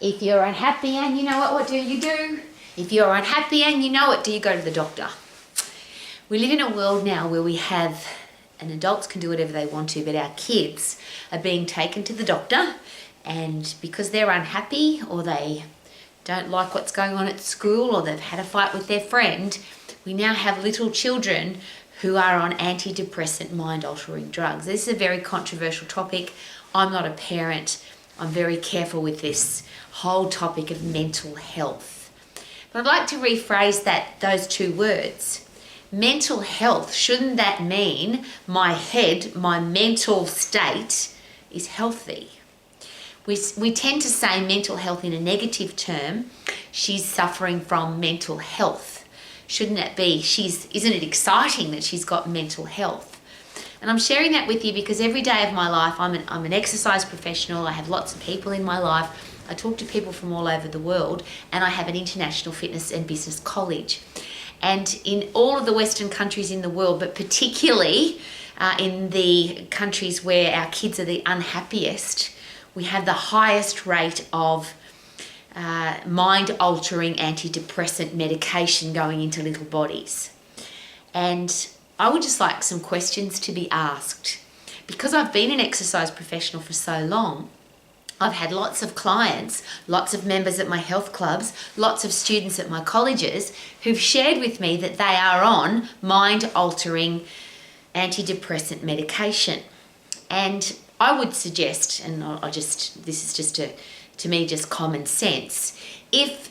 If you're unhappy and you know it, what do you do? If you're unhappy and you know it, do you go to the doctor? We live in a world now where we have, and adults can do whatever they want to, but our kids are being taken to the doctor, and because they're unhappy or they don't like what's going on at school or they've had a fight with their friend, we now have little children who are on antidepressant mind-altering drugs. This is a very controversial topic. I'm not a parent. I'm very careful with this whole topic of mental health. But I'd like to rephrase those two words. Mental health, shouldn't that mean my head, my mental state is healthy? We tend to say mental health in a negative term. She's suffering from mental health. Shouldn't it be, isn't it exciting that she's got mental health? And I'm sharing that with you because every day of my life, I'm an exercise professional. I have lots of people in my life. I talk to people from all over the world, and I have an international fitness and business college. And in all of the Western countries in the world, but particularly in the countries where our kids are the unhappiest, we have the highest rate of mind-altering antidepressant medication going into little bodies. And I would just like some questions to be asked. Because I've been an exercise professional for so long, I've had lots of clients, lots of members at my health clubs, lots of students at my colleges who've shared with me that they are on mind-altering antidepressant medication. And I would suggest, and this is just to me just common sense, if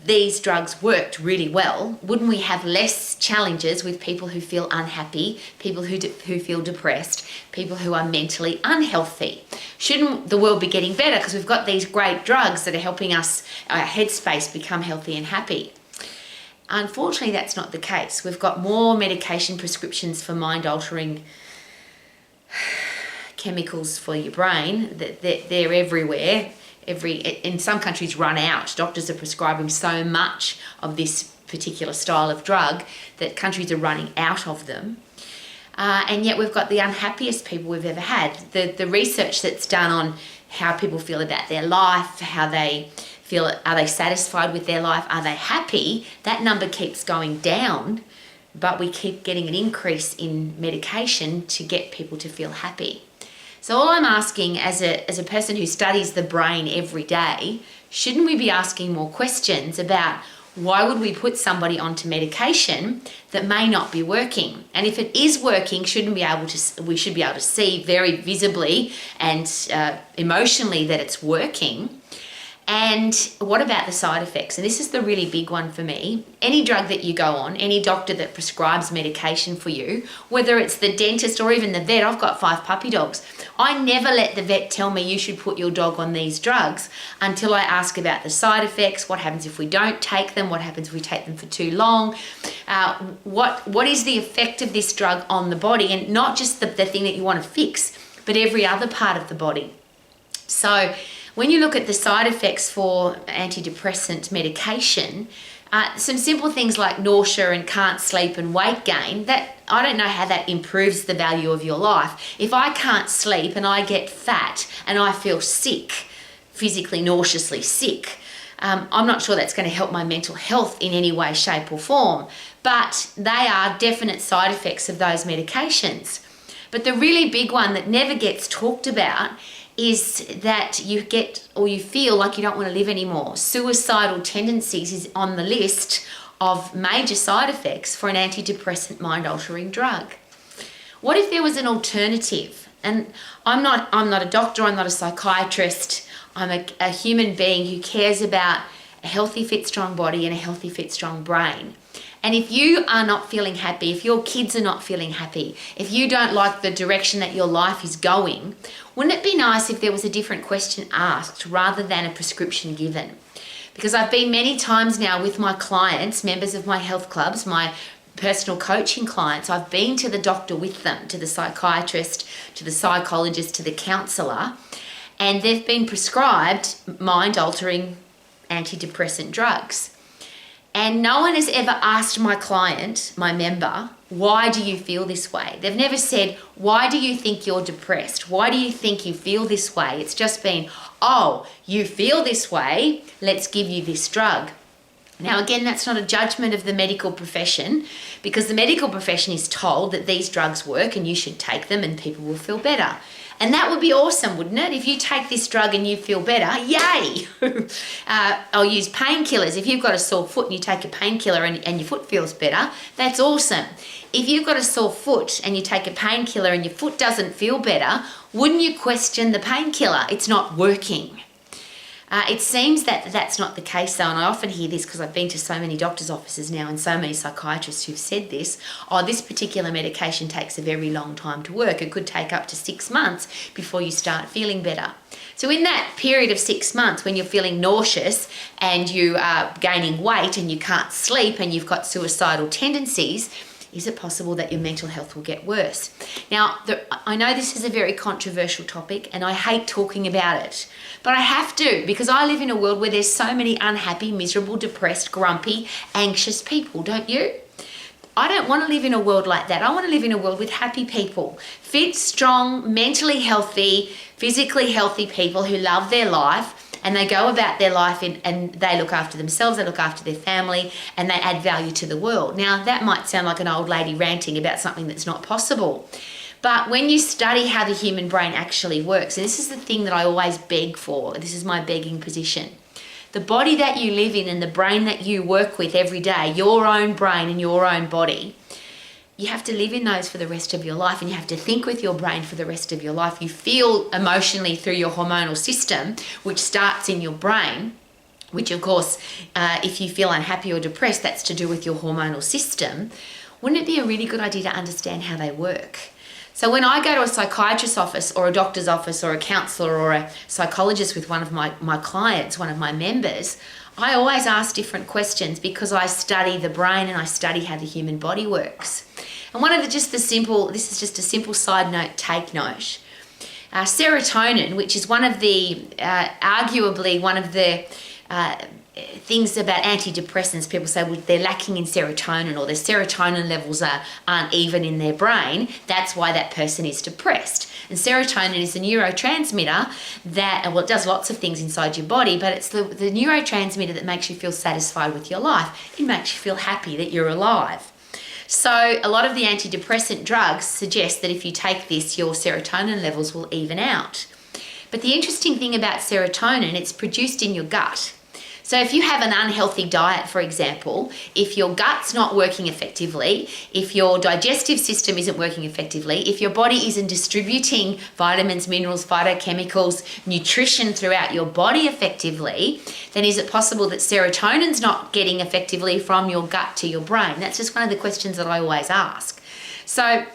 these drugs worked really well, wouldn't we have less challenges with people who feel unhappy, people who feel depressed, people who are mentally unhealthy? Shouldn't the world be getting better because we've got these great drugs that are helping us, our headspace, become healthy and happy? Unfortunately, that's not the case. We've got more medication prescriptions for mind-altering chemicals for your brain. They're everywhere. In some countries run out. Doctors are prescribing so much of this particular style of drug that countries are running out of them. And yet we've got the unhappiest people we've ever had. The research that's done on how people feel about their life, how they feel, are they satisfied with their life, are they happy, that number keeps going down, but we keep getting an increase in medication to get people to feel happy. So all I'm asking as a person who studies the brain every day, shouldn't we be asking more questions about why would we put somebody onto medication that may not be working? And if it is working, we should be able to see very visibly and emotionally that it's working. And what about the side effects? And this is the really big one for me. Any drug that you go on, any doctor that prescribes medication for you, whether it's the dentist or even the vet, I've got 5 puppy dogs. I never let the vet tell me you should put your dog on these drugs until I ask about the side effects. What happens if we don't take them? What happens if we take them for too long? What is the effect of this drug on the body? And not just the thing that you want to fix, but every other part of the body. So when you look at the side effects for antidepressant medication, some simple things like nausea and can't sleep and weight gain, that I don't know how that improves the value of your life. If I can't sleep and I get fat and I feel sick, physically nauseously sick, I'm not sure that's going to help my mental health in any way, shape or form, but they are definite side effects of those medications. But the really big one that never gets talked about is that you get or you feel like you don't want to live anymore. Suicidal tendencies is on the list of major side effects for an antidepressant mind-altering drug. What if there was an alternative? And I'm not a doctor, I'm not a psychiatrist, I'm a human being who cares about a healthy, fit, strong body and a healthy, fit, strong brain. And if you are not feeling happy, if your kids are not feeling happy, if you don't like the direction that your life is going, wouldn't it be nice if there was a different question asked rather than a prescription given? Because I've been many times now with my clients, members of my health clubs, my personal coaching clients, I've been to the doctor with them, to the psychiatrist, to the psychologist, to the counsellor, and they've been prescribed mind-altering antidepressant drugs. And no one has ever asked my client, my member, why do you feel this way? They've never said, why do you think you're depressed? Why do you think you feel this way? It's just been, oh, you feel this way, let's give you this drug. Now, again, that's not a judgment of the medical profession, because the medical profession is told that these drugs work and you should take them and people will feel better. And that would be awesome, wouldn't it? If you take this drug and you feel better, yay! I'll use painkillers. If you've got a sore foot and you take a painkiller and your foot feels better, that's awesome. If you've got a sore foot and you take a painkiller and your foot doesn't feel better, wouldn't you question the painkiller? It's not working. It seems that that's not the case though, and I often hear this because I've been to so many doctors' offices now and so many psychiatrists who've said this, oh, this particular medication takes a very long time to work. It could take up to 6 months before you start feeling better. So in that period of 6 months when you're feeling nauseous and you are gaining weight and you can't sleep and you've got suicidal tendencies, is it possible that your mental health will get worse? Now, I know this is a very controversial topic and I hate talking about it, but I have to, because I live in a world where there's so many unhappy, miserable, depressed, grumpy, anxious people, don't you? I don't want to live in a world like that. I want to live in a world with happy people, fit, strong, mentally healthy, physically healthy people who love their life, and they go about their life and they look after themselves, they look after their family, and they add value to the world. Now, that might sound like an old lady ranting about something that's not possible. But when you study how the human brain actually works, and this is the thing that I always beg for, this is my begging position. The body that you live in and the brain that you work with every day, your own brain and your own body, you have to live in those for the rest of your life, and you have to think with your brain for the rest of your life. You feel emotionally through your hormonal system, which starts in your brain, which of course, if you feel unhappy or depressed, that's to do with your hormonal system. Wouldn't it be a really good idea to understand how they work? So when I go to a psychiatrist's office or a doctor's office or a counsellor or a psychologist with one of my clients, one of my members, I always ask different questions because I study the brain and I study how the human body works. And this is just a simple side note, take note. Serotonin, which is one of the, arguably one of the things about antidepressants, people say, well, they're lacking in serotonin or their serotonin levels aren't even in their brain. That's why that person is depressed. And serotonin is a neurotransmitter that, well, it does lots of things inside your body, but it's the neurotransmitter that makes you feel satisfied with your life. It makes you feel happy that you're alive. So a lot of the antidepressant drugs suggest that if you take this, your serotonin levels will even out. But the interesting thing about serotonin, it's produced in your gut. So if you have an unhealthy diet, for example, if your gut's not working effectively, if your digestive system isn't working effectively, if your body isn't distributing vitamins, minerals, phytochemicals, nutrition throughout your body effectively, then is it possible that serotonin's not getting effectively from your gut to your brain? That's just one of the questions that I always ask. So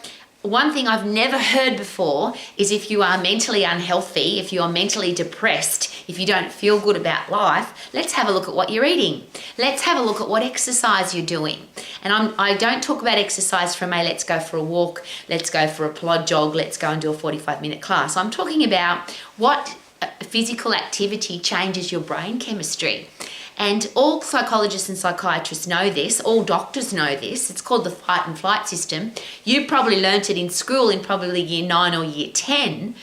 one thing I've never heard before is if you are mentally unhealthy, if you are mentally depressed, if you don't feel good about life, let's have a look at what you're eating. Let's have a look at what exercise you're doing. And I don't talk about exercise from let's go for a walk, let's go for a plod jog, let's go and do a 45-minute class. I'm talking about what physical activity changes your brain chemistry. And all psychologists and psychiatrists know this, all doctors know this. It's called the fight and flight system. You probably learnt it in school in probably year 9 or year 10,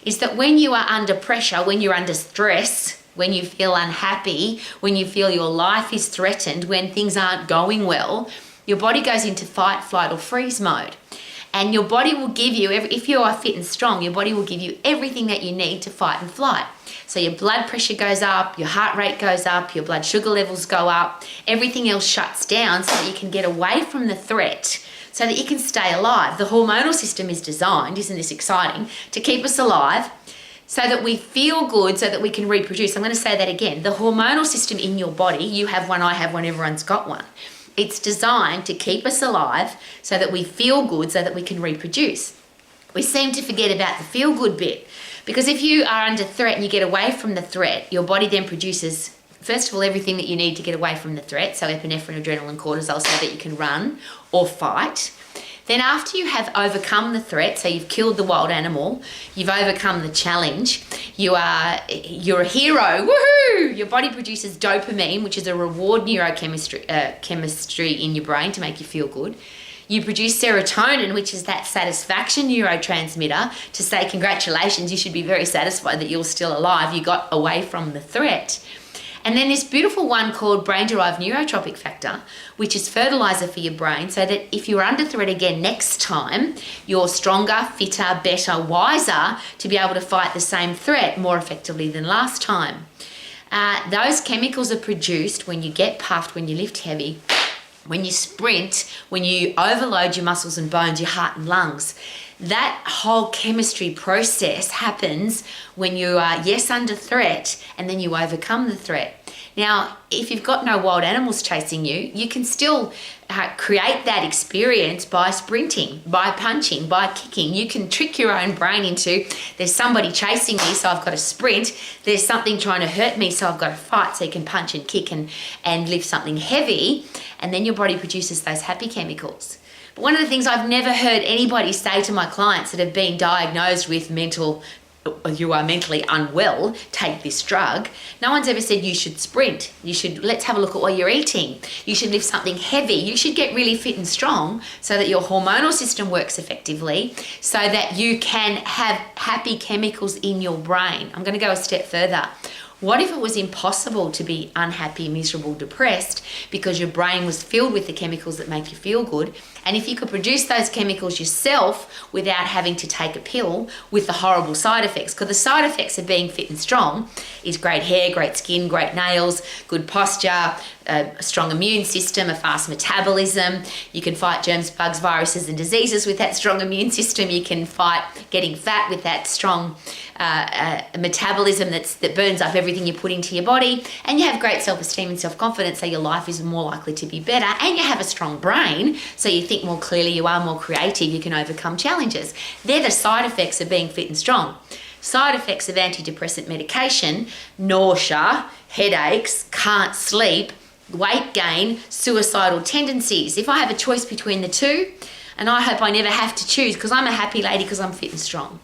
is that when you are under pressure, when you're under stress, when you feel unhappy, when you feel your life is threatened, when things aren't going well, your body goes into fight, flight or freeze mode. And your body will give you, if you are fit and strong, your body will give you everything that you need to fight and flight. So your blood pressure goes up, your heart rate goes up, your blood sugar levels go up, everything else shuts down so that you can get away from the threat, so that you can stay alive. The hormonal system is designed, isn't this exciting, to keep us alive so that we feel good, so that we can reproduce. I'm going to say that again. The hormonal system in your body, you have one, I have one, everyone's got one. It's designed to keep us alive so that we feel good, so that we can reproduce. We seem to forget about the feel good bit, because if you are under threat and you get away from the threat, your body then produces, first of all, everything that you need to get away from the threat, so epinephrine, adrenaline, cortisol, so that you can run or fight. Then after you have overcome the threat, so you've killed the wild animal, you've overcome the challenge, you're a hero, woohoo! Your body produces dopamine, which is a reward neurochemistry chemistry in your brain to make you feel good. You produce serotonin, which is that satisfaction neurotransmitter to say congratulations, you should be very satisfied that you're still alive, you got away from the threat. And then this beautiful one called brain-derived neurotropic factor, which is fertilizer for your brain, so that if you're under threat again next time, you're stronger, fitter, better, wiser to be able to fight the same threat more effectively than last time. Those chemicals are produced when you get puffed, when you lift heavy, when you sprint, when you overload your muscles and bones, your heart and lungs. That whole chemistry process happens when you are, yes, under threat, and then you overcome the threat. Now, if you've got no wild animals chasing you, you can still create that experience by sprinting, by punching, by kicking. You can trick your own brain into, there's somebody chasing me, so I've got to sprint. There's something trying to hurt me, so I've got to fight. So you can punch and kick and lift something heavy, and then your body produces those happy chemicals. But one of the things I've never heard anybody say to my clients that have been diagnosed with you are mentally unwell, take this drug. No one's ever said you should sprint. Let's have a look at what you're eating. You should lift something heavy. You should get really fit and strong so that your hormonal system works effectively, so that you can have happy chemicals in your brain. I'm going to go a step further. What if it was impossible to be unhappy, miserable, depressed because your brain was filled with the chemicals that make you feel good? And if you could produce those chemicals yourself without having to take a pill with the horrible side effects, because the side effects of being fit and strong is great hair, great skin, great nails, good posture, a strong immune system, a fast metabolism. You can fight germs, bugs, viruses and diseases with that strong immune system. You can fight getting fat with that strong metabolism that burns up everything you put into your body. And you have great self-esteem and self-confidence, so your life is more likely to be better. And you have a strong brain, so you think more clearly, you are more creative, you can overcome challenges. They're the side effects of being fit and strong. Side effects of antidepressant medication: nausea, headaches, can't sleep, weight gain, suicidal tendencies. If I have a choice between the two, and I hope I never have to choose, because I'm a happy lady because I'm fit and strong.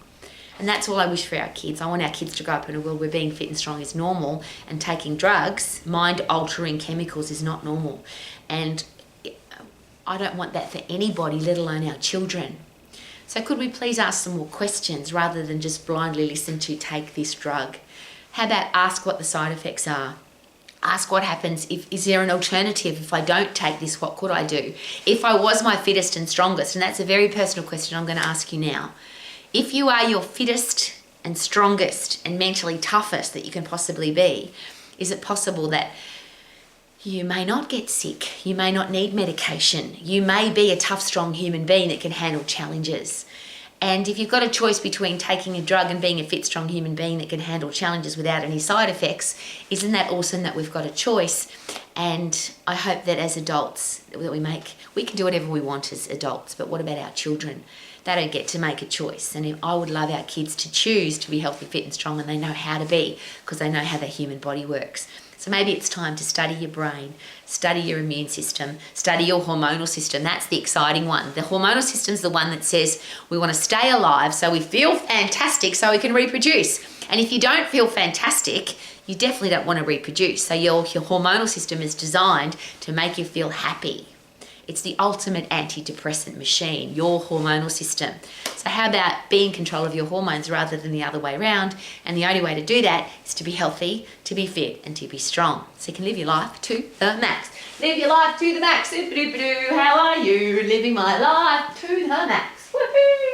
And that's all I wish for our kids. I want our kids to grow up in a world where being fit and strong is normal, and taking drugs, mind-altering chemicals, is not normal. And I don't want that for anybody, let alone our children. So could we please ask some more questions rather than just blindly listen to take this drug? How about ask what the side effects are? Ask what happens is there an alternative if I don't take this, what could I do? If I was my fittest and strongest, and that's a very personal question I'm going to ask you now. If you are your fittest and strongest and mentally toughest that you can possibly be, is it possible that you may not get sick, you may not need medication, you may be a tough, strong human being that can handle challenges? And if you've got a choice between taking a drug and being a fit, strong human being that can handle challenges without any side effects, isn't that awesome that we've got a choice? And I hope that as adults, that we can do whatever we want as adults, but what about our children? They don't get to make a choice. And I would love our kids to choose to be healthy, fit and strong, and they know how to be, because they know how the human body works. So maybe it's time to study your brain, study your immune system, study your hormonal system. That's the exciting one. The hormonal system's the one that says we want to stay alive so we feel fantastic so we can reproduce. And if you don't feel fantastic, you definitely don't want to reproduce. So your hormonal system is designed to make you feel happy. It's the ultimate antidepressant machine, your hormonal system. So how about be in control of your hormones rather than the other way around? And the only way to do that is to be healthy, to be fit, and to be strong. So you can live your life to the max. Live your life to the max. How are you? Living my life to the max. Woohoo!